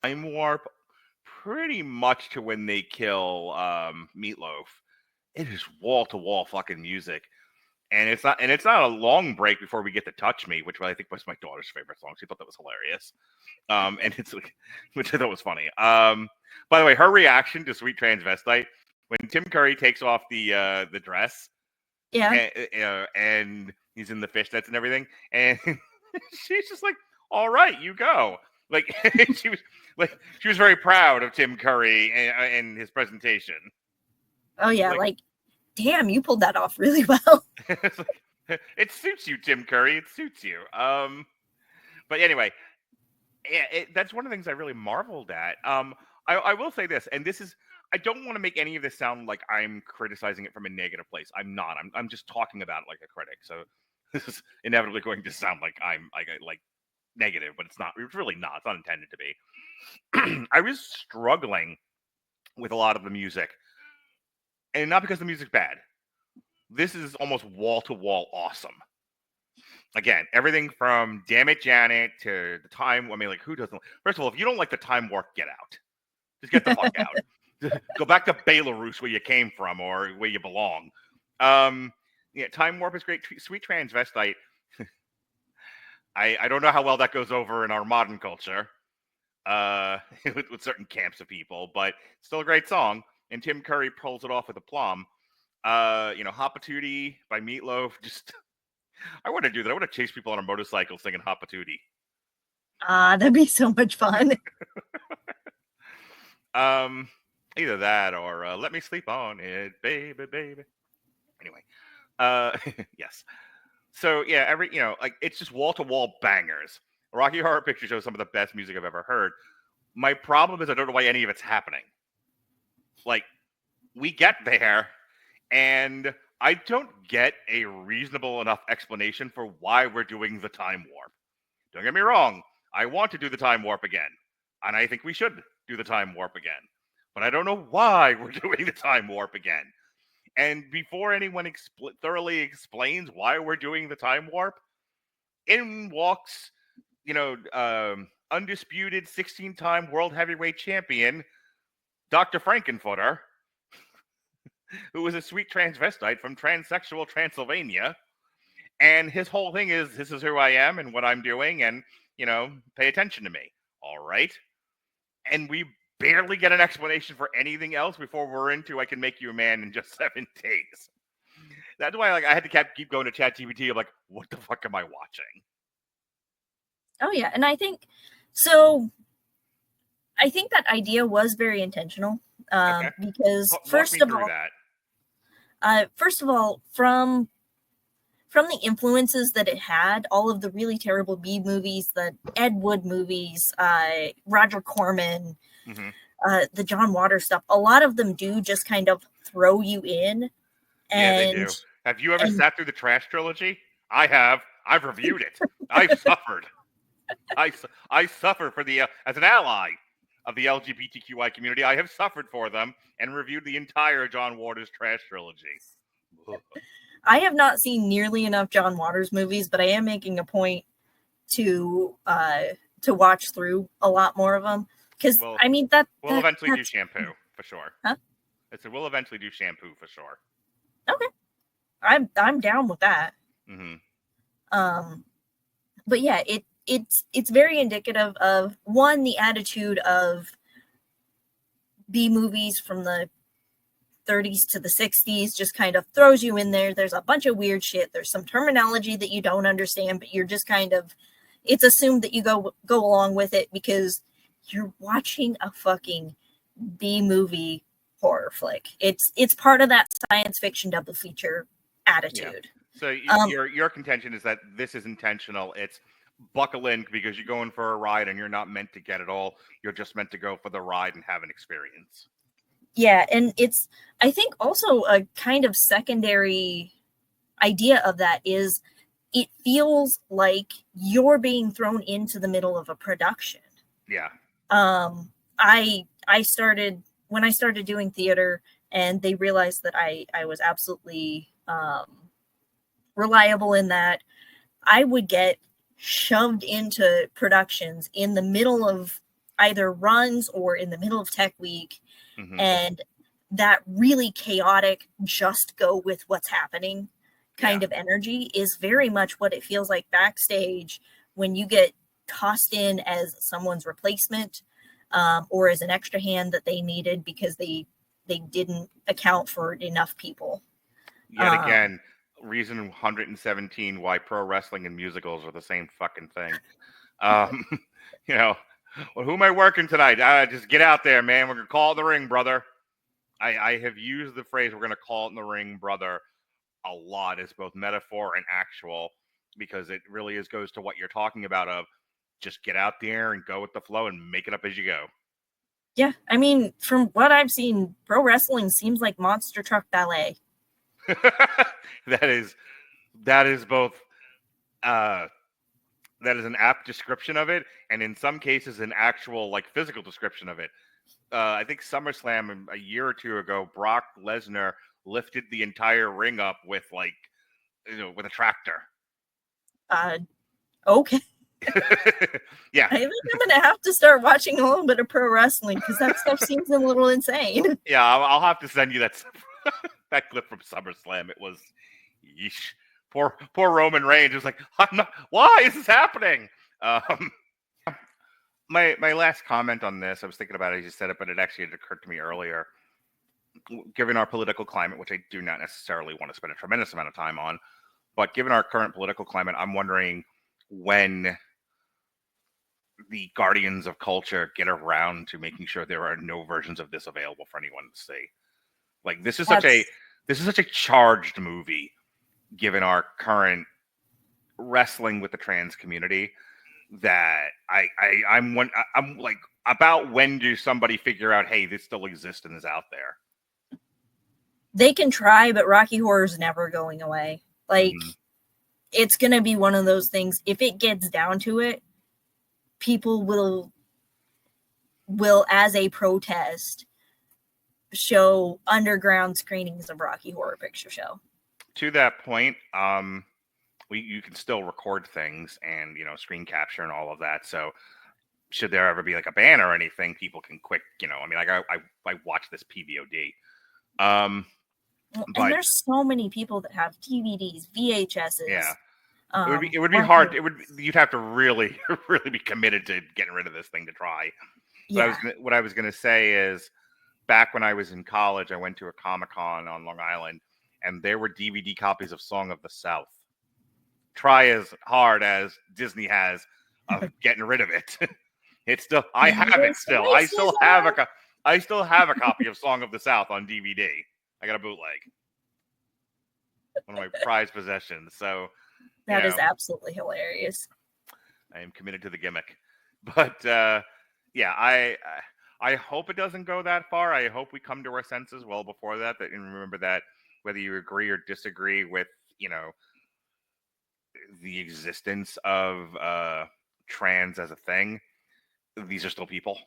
Time Warp pretty much to when they kill Meat Loaf. It is wall to wall fucking music. And it's not a long break before we get to Touch Me, which I think was my daughter's favorite song. She thought that was hilarious. And it's like, which I thought was funny. By the way, her reaction to Sweet Transvestite when Tim Curry takes off the dress, Yeah. and he's in the fishnets and everything, and she's just like, "All right, you go." Like she was very proud of Tim Curry and his presentation. Oh yeah, like damn, you pulled that off really well. It suits you, Tim Curry. It suits you. But anyway, that's one of the things I really marveled at. I will say this, and this is, I don't want to make any of this sound like I'm criticizing it from a negative place. I'm not. I'm just talking about it like a critic. So this is inevitably going to sound like I'm like negative, but it's not. It's really not. It's not intended to be. I was struggling with a lot of the music, and not because the music's bad. This is almost wall to wall awesome. Again, everything from Damn It Janet to the time. I mean, like, who doesn't? First of all, if you don't like the Time Warp, get out. Just get the fuck out. Go back to Belarus where you came from or where you belong. Yeah, Time Warp is great. Sweet Transvestite. I don't know how well that goes over in our modern culture with certain camps of people, but still a great song. And Tim Curry pulls it off with aplomb. Hoppatootie by Meat Loaf. Just, I want to do that. I want to chase people on a motorcycle singing Hoppatootie. That'd be so much fun. Either that or Let Me Sleep on It, baby, baby. Anyway, yes. So yeah, it's just wall to wall bangers. Rocky Horror Picture Show is some of the best music I've ever heard. My problem is I don't know why any of it's happening. Like, we get there, and I don't get a reasonable enough explanation for why we're doing the Time Warp. Don't get me wrong. I want to do the Time Warp again. And I think we should do the Time Warp again. But I don't know why we're doing the Time Warp again. And before anyone thoroughly explains why we're doing the Time Warp, in walks, undisputed 16-time world heavyweight champion, Dr. Frankenfooter, who is a sweet transvestite from transsexual Transylvania. And his whole thing is, this is who I am and what I'm doing, and, pay attention to me. All right? And we barely get an explanation for anything else before we're into I can make you a man in just 7 days. That's why I had to keep going to ChatGPT. I'm like, what the fuck am I watching? Oh yeah, and I think that idea was very intentional. Okay. Because first of all, from the influences that it had, all of the really terrible B movies, the Ed Wood movies, Roger Corman, the John Waters stuff, a lot of them do just kind of throw you in. Yeah, they do. Have you ever sat through the Trash trilogy? I have. I've reviewed it. I've suffered. I suffer for as an ally of the LGBTQI community. I have suffered for them and reviewed the entire John Waters Trash trilogy. I have not seen nearly enough John Waters movies, but I am making a point to watch through a lot more of them. Because we'll eventually do Shampoo for sure. Huh? I said we'll eventually do Shampoo for sure. Okay, I'm down with that. But yeah, it's very indicative of, one, the attitude of B movies from the 30s to the 60s, just kind of throws you in there. There's a bunch of weird shit. There's some terminology that you don't understand, but you're just kind of, it's assumed that you go along with it because you're watching a fucking B movie horror flick. It's part of that science fiction double feature attitude. Yeah. So your contention is that this is intentional. It's buckle in because you're going for a ride and you're not meant to get it all. You're just meant to go for the ride and have an experience. Yeah, and it's, I think also a kind of secondary idea of that is it feels like you're being thrown into the middle of a production. Yeah. I started, when I started doing theater and they realized that I was absolutely reliable in that, I would get shoved into productions in the middle of, either runs or in the middle of tech week, Mm-hmm. and that really chaotic, just go with what's happening kind of energy is very much what it feels like backstage when you get tossed in as someone's replacement, or as an extra hand that they needed because they didn't account for enough people. Yet again, reason 117 why pro wrestling and musicals are the same fucking thing. Um, you know, well, who am I working tonight? Just get out there, man. We're gonna call it in the ring, brother. I have used the phrase "we're gonna call it in the ring, brother" a lot as both metaphor and actual, because it really goes to what you're talking about of just get out there and go with the flow and make it up as you go. Yeah, I mean, from what I've seen, pro wrestling seems like monster truck ballet. that is both that is an apt description of it, and in some cases an actual like physical description of it. I think SummerSlam a year or two ago, Brock Lesnar lifted the entire ring up with with a tractor. Okay. Yeah. I think I'm gonna have to start watching a little bit of pro wrestling because that stuff seems a little insane. Yeah, I'll have to send you that that clip from SummerSlam. It was, yeesh. Poor Roman Reigns was like, why is this happening? Um, my last comment on this, I was thinking about it as you said it, but it actually had occurred to me earlier. Given our political climate, which I do not necessarily want to spend a tremendous amount of time on, but given our current political climate, I'm wondering when the guardians of culture get around to making sure there are no versions of this available for anyone to see. Like this is such a charged movie, given our current wrestling with the trans community, that I'm like, about when do somebody figure out, hey, this still exists and is out there? They can try, but Rocky Horror's never going away. Like, it's gonna be one of those things. If it gets down to it, people will as a protest show underground screenings of Rocky Horror Picture Show. To that point, you can still record things and screen capture and all of that. So should there ever be like a ban or anything, people can quick, I mean, like I watch this PVOD. And there's so many people that have DVDs, VHSs. Yeah. It would be hard. You'd have to really be committed to getting rid of this thing to try. Yeah. What I was gonna say is, back when I was in college, I went to a Comic-Con on Long Island, and there were DVD copies of Song of the South. Try as hard as Disney has of getting rid of it. It's still, I have it still. I still have a copy of Song of the South on DVD. I got a bootleg. One of my prized possessions. So that is absolutely hilarious. I am committed to the gimmick. But yeah, I hope it doesn't go that far. I hope we come to our senses well before that. And remember that whether you agree or disagree with, the existence of trans as a thing, these are still people.